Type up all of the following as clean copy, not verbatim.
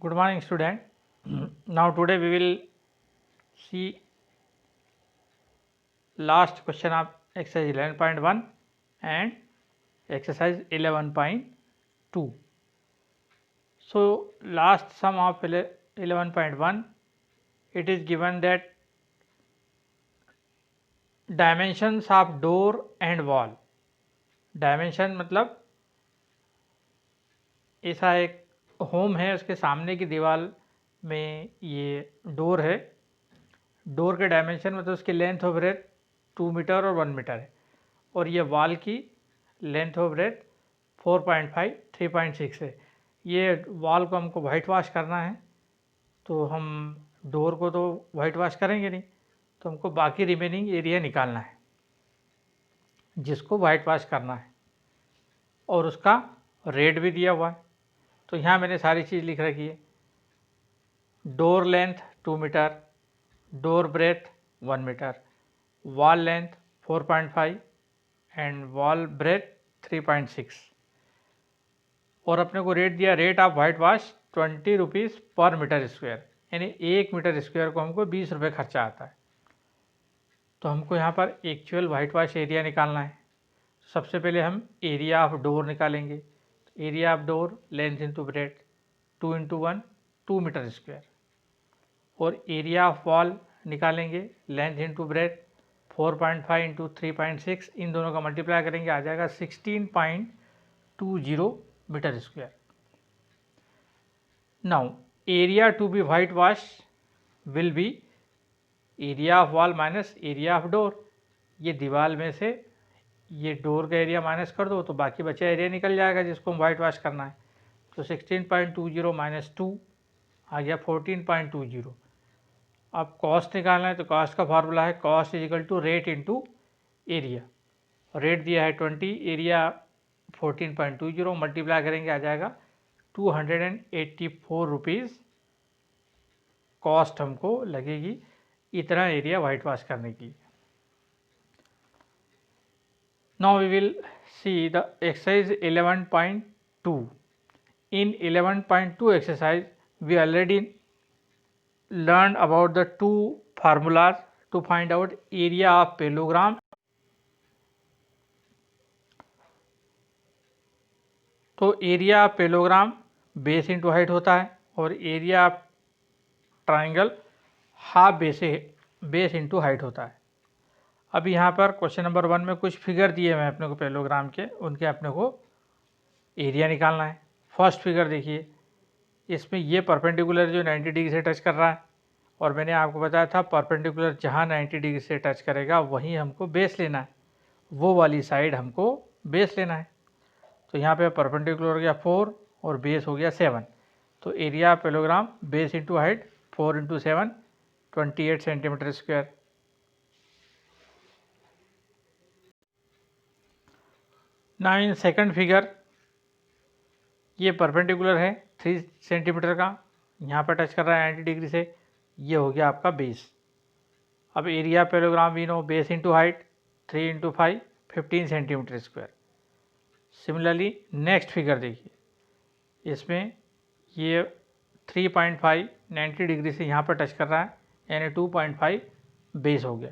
Good morning, student. Now today we will see last question of exercise 11.1 and exercise 11.2. So last sum of 11.1, it is given that dimensions of door and wall. Dimension मतलब ऐसा एक home है, उसके सामने की दीवार में ये डोर है। डोर के डायमेंशन मतलब उसकी लेंथ और ब्रेथ 2 मीटर और 1 मीटर है, और ये वॉल की लेंथ और ब्रेथ 4.5 3.6 है। ये वॉल को हमको वाइट वॉश करना है, तो हम डोर को तो वाइट वॉश करेंगे नहीं, तो हमको बाकी रिमेनिंग एरिया निकालना है जिसको वाइट वॉश करना है, और उसका रेट भी दिया हुआ है। तो यहाँ मैंने सारी चीज़ लिख रखी है। Door length 2 metre, door breadth 1 metre, wall length 4.5 and wall breadth 3.6, और अपने को रेट दिया, rate of white wash 20 rupees per metre square, यानी 1 मीटर स्क्वायर को हमको 20 रुपये खर्चा आता है। तो हमको यहाँ पर एक्चुअल वाइट वॉश एरिया निकालना है। सबसे पहले हम एरिया ऑफ डोर निकालेंगे। Area of door length into breadth 2 into 1 2 metre square, और एरिया ऑफ वॉल निकालेंगे लेंथ इंटू ब्रेथ 4.5 इंटू 3.6, इन दोनों का मल्टीप्लाई करेंगे, आ जाएगा 16.20 metre square. Now area to be white wash will be area of wall minus area of door. ये दीवार में से ये डोर का एरिया माइनस कर दो तो बाकी बचा एरिया निकल जाएगा जिसको हम वाइट वॉश करना है। तो 16.20 माइनस 2 आ गया 14.20। अब कॉस्ट निकालना है, तो कॉस्ट का फार्मूला है cost is equal to rate into area. Rate दिया है 20, एरिया 14.20, मल्टीप्लाई करेंगे आ जाएगा 284 रुपीज़ कॉस्ट हमको लगेगी इतना एरिया वाइट वॉश करने की। Now we will see the exercise 11.2. In 11.2 exercise, we already learned about the two formulas to find out area of parallelogram. तो area of parallelogram base into height होता है, और area of triangle half base into height होता है। अब यहाँ पर question number 1 में कुछ फिगर दिए हुए हैं अपने को पैरेललोग्राम के, उनके अपने को एरिया निकालना है। फर्स्ट फिगर देखिए, इसमें ये परपेंडिकुलर जो 90 डिग्री से टच कर रहा है, और मैंने आपको बताया था परपेंडिकुलर जहाँ 90 डिग्री से टच करेगा वहीं हमको बेस लेना है, वो वाली साइड हमको बेस लेना है। तो यहाँ पे परपेंडिकुलर हो गया 4 और बेस हो गया 7। तो area parallelogram base into height 4 into 7 28 centimetre square. ना इन सेकंड फिगर, ये परपेंडिकुलर है 3 सेंटीमीटर का, यहाँ पर टच कर रहा है 90 डिग्री से, ये हो गया आपका बेस। अब area parallelogram we know base into height 3 into 5 15 centimetre square. Similarly next figure देखिए, इसमें ये 3.5 90 डिग्री से यहाँ पर टच कर रहा है, यानी 2.5 बेस हो गया।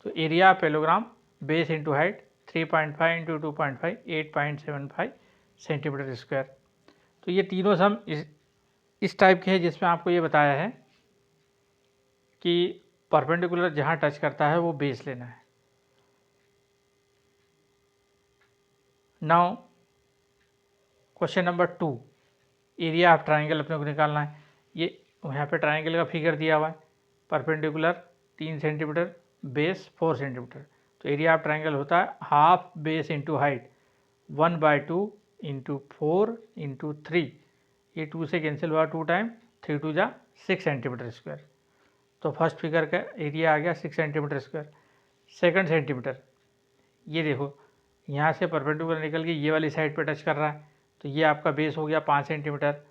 तो area parallelogram base into height 3.5 into 2.5 8.75 centimetre square. तो ये तीनों सम इस टाइप के हैं जिसमें आपको ये बताया है कि परपेंडिकुलर जहाँ टच करता है वो बेस लेना है। Now question number 2, area of triangle अपने को निकालना है। ये यहाँ पे ट्राइंगल का फिगर दिया हुआ है, परपेंडिकुलर 3 सेंटीमीटर, बेस 4 सेंटीमीटर। तो एरिया ऑफ ट्राइंगल होता है half base into height 1/2 into 4 into 3। ये 2 से कैंसिल हुआ 2 टाइम, 3 2 जा 6 सेंटीमीटर स्क्वायर। तो फर्स्ट फिगर का एरिया आ गया 6 सेंटीमीटर स्क्वायर। सेकंड सेंटीमीटर, ये देखो यहाँ से परपेंडिकुलर निकल के ये वाली साइड पर टच कर रहा है, तो ये आपका बेस हो गया 5 centimetre.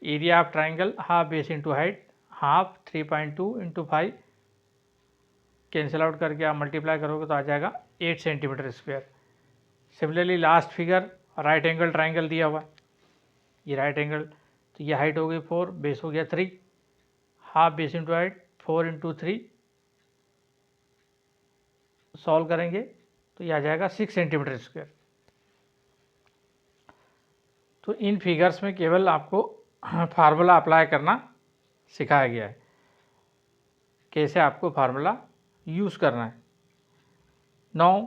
Area of triangle half base into height, half 3.2 into 5, cancel out करके आप मल्टीप्लाई करोगे तो आ जाएगा 8 centimetre square. Similarly last figure right angle triangle दिया हुआ, ये राइट एंगल, तो ये हाइट हो गई 4, बेस हो गया 3, half base into height 4 into 3, solve करेंगे तो ये आ जाएगा 6 सेंटीमीटर स्क्वायर। तो इन फिगर्स में केवल आपको फार्मूला अप्लाई करना सिखाया गया है, कैसे आपको फार्मूला यूज़ करना है। नाउ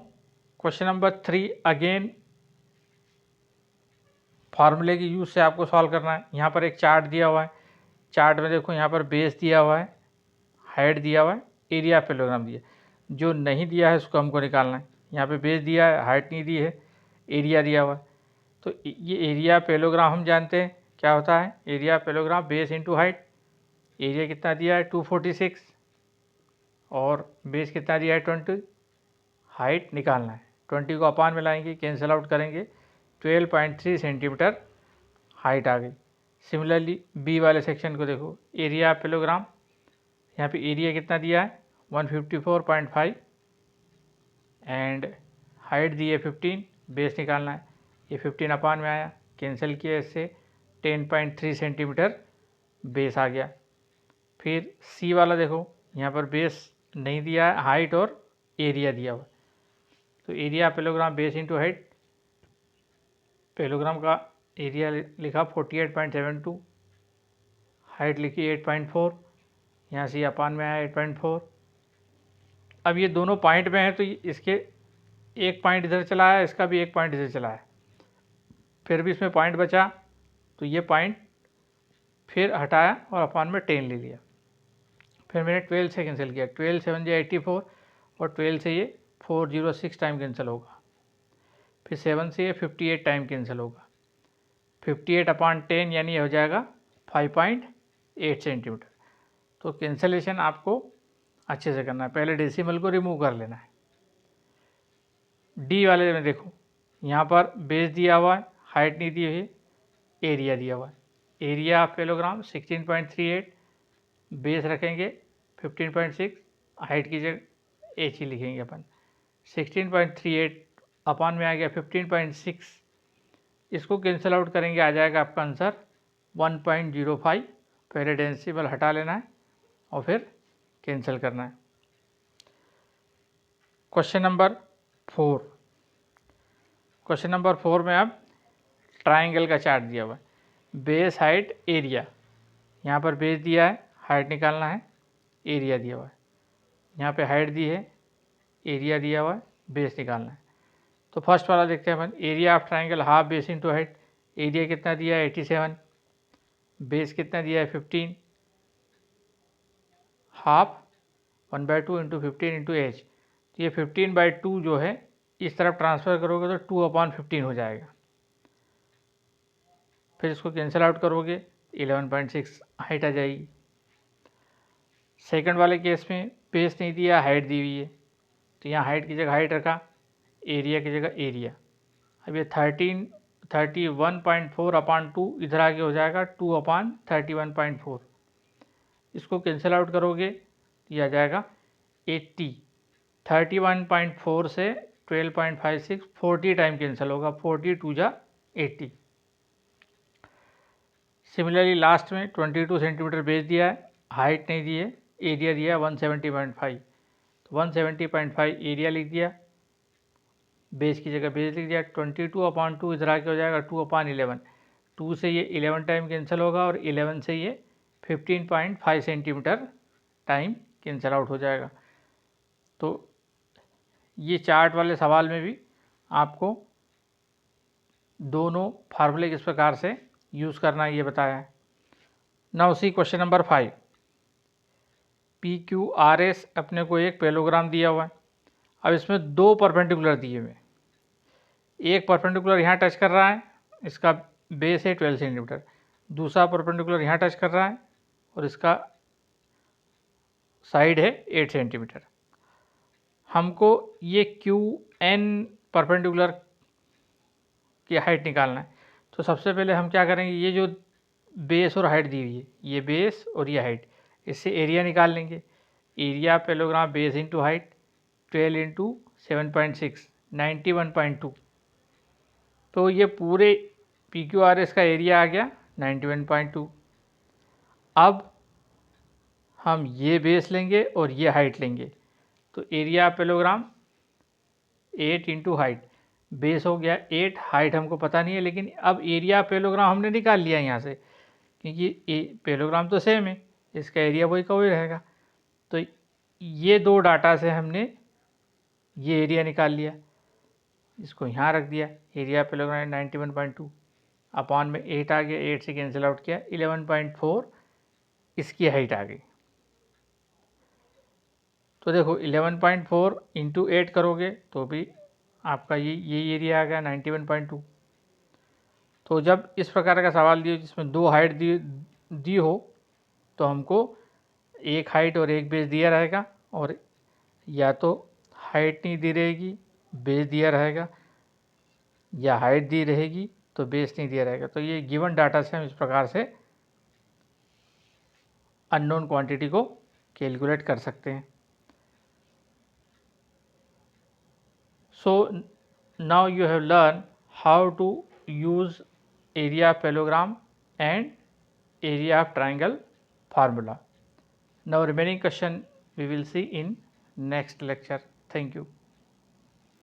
क्वेश्चन नंबर 3 अगेन फार्मूले के यूज़ से आपको सॉल्व करना है। यहाँ पर एक चार्ट दिया हुआ है, चार्ट में देखो यहाँ पर बेस दिया हुआ है, हाइट दिया हुआ है, एरिया किलोग्राम दिया है। जो नहीं दिया है उसको हमको निकालना है। यहाँ पे बेस दिया है, हाइट नहीं दी है, एरिया दिया हुआ है। तो ये एरिया किलोग्राम हम जानते हैं क्या होता है, area kilogram base into height. Area कितना दिया है 246 और बेस कितना दिया है 20, हाइट निकालना है। 20 को अपान में लाएंगे, कैंसिल आउट करेंगे, 12.3 सेंटीमीटर हाइट आ गई। सिमिलरली बी वाले सेक्शन को देखो, एरिया किलोग्राम, यहाँ पे एरिया कितना दिया है 154.5 एंड हाइट दी है 15, बेस निकालना है। ये 15 अपान में आया, कैंसिल किया, इससे 10.3 सेंटीमीटर बेस आ गया। फिर सी वाला देखो, यहाँ पर बेस नहीं दिया है, हाइट और एरिया दिया हुआ। तो area kilogram base into height, kilogram का एरिया लिखा 48.72, हाइट लिखी 8.4, यहाँ से अपान में आया 8.4। अब ये दोनों पॉइंट में है तो इसके एक पॉइंट इधर चला है, इसका भी एक पॉइंट इधर चला है, फिर भी इसमें पॉइंट बचा तो ये पॉइंट फिर हटाया और अपान में 10 ले लिया। फिर मैंने 12 से कैंसिल किया, 12 7 जो 84 और 12 से ये 406 टाइम कैंसिल होगा। फिर 7 से ये 58 टाइम कैंसिल होगा। 58 अपान 10 यानी हो जाएगा 5.8 सेंटीमीटर। तो कैंसिलेशन आपको अच्छे से करना है, पहले डेसिमल को रिमूव कर लेना है। डी वाले में देखो, यहाँ पर बेस दिया हुआ है, हाइट नहीं दी हुई है, एरिया दिया हुआ है। एरिया ऑफ किलोग्राम 16.38, बेस रखेंगे 15.6, हाइट की जगह एच ही लिखेंगे अपन। 16.38 अपान में आ गया 15.6, इसको कैंसिल आउट करेंगे, आ जाएगा आपका आंसर 1.05। पहले डेसिमल हटा लेना है और फिर कैंसिल करना है। क्वेश्चन नंबर 4, क्वेश्चन नंबर 4 में अब ट्राइंगल का चार्ट दिया हुआ है, बेस हाइट एरिया। यहाँ पर बेस दिया है, हाइट निकालना है, एरिया दिया हुआ है। यहाँ पे हाइट दी है, एरिया दिया हुआ है, बेस निकालना है। तो फर्स्ट वाला देखते हैं अपन, area of triangle half base into height. Area कितना दिया है 87, बेस कितना दिया है 15, हाफ 1/2 इंटू 15 इंटू एच। तो ये 15/2 जो है इस तरफ ट्रांसफ़र करोगे तो 2/15 हो जाएगा। फिर इसको कैंसिल आउट करोगे 11.6 हाइट आ जाएगी। सेकंड वाले केस में बेस नहीं दिया, हाइट दी हुई है, तो यहाँ हाइट की जगह हाइट रखा, एरिया की जगह एरिया। अब ये 31.4 अपान 2 इधर आगे हो जाएगा 2/31.4। इसको कैंसिल आउट करोगे तो यह आ जाएगा 80। 31.4 से 12.56 40 टाइम कैंसिल होगा, 40 2 जा 80। सिमिलरली लास्ट में 22 सेंटीमीटर बेस दिया है, हाइट नहीं दी है, एरिया दिया है 170.5। तो 170.5 एरिया लिख दिया, बेस की जगह बेस लिख दिया। 22/2 इधर आके हो जाएगा 2/11। 2 से ये 11 टाइम कैंसिल होगा और 11 से ये 15.5 सेंटीमीटर टाइम कैंसिल आउट हो जाएगा। तो ये चार्ट वाले सवाल में भी आपको दोनों फार्मूले किस प्रकार से यूज़ करना है ये बताया है। Now see question number 5, PQRS अपने को एक किलोग्राम दिया हुआ है। अब इसमें दो परपेंडिकुलर दिए हुए, एक परपेंडिकुलर यहाँ टच कर रहा है, इसका बेस है 12 सेंटीमीटर, दूसरा परपेंडिकुलर यहाँ टच कर रहा है और इसका साइड है 8 सेंटीमीटर। हमको ये QN परपेंडिकुलर की हाइट निकालना है। तो सबसे पहले हम क्या करेंगे, ये जो बेस और हाइट दी हुई है, ये बेस और ये हाइट, इससे एरिया निकाल लेंगे। Area kilogram base into height 12 into 7.6 91.2। तो ये पूरे PQRS का एरिया आ गया 91.2। अब हम ये बेस लेंगे और ये हाइट लेंगे, तो area parallelogram 8 into height, base हो गया 8, हाइट हमको पता नहीं है, लेकिन अब एरिया पैरेललोग्राम हमने निकाल लिया यहाँ से, क्योंकि पैरेललोग्राम तो सेम है, इसका एरिया वही का वही रहेगा। तो ये दो डाटा से हमने ये एरिया निकाल लिया, इसको यहाँ रख दिया, एरिया पैरेललोग्राम 91.2 अपॉन में 8 आ गया, 8 से कैंसिल आउट किया, 11.4 इसकी हाइट आ गई। तो देखो 11.4 इंटू 8 करोगे तो भी आपका ये एरिया आ गया 91.2। तो जब इस प्रकार का सवाल दिए जिसमें दो हाइट दी हो, तो हमको एक हाइट और एक बेस दिया रहेगा, और या तो हाइट नहीं दी रहेगी, बेस दिया रहेगा, या हाइट दी रहेगी तो बेस नहीं दिया रहेगा। तो ये गिवन डाटा से हम इस प्रकार से अननोन क्वांटिटी को कैलकुलेट कर सकते हैं। So now you have learned how to use area of parallelogram and area of triangle formula. Now remaining question we will see in next lecture. Thank you.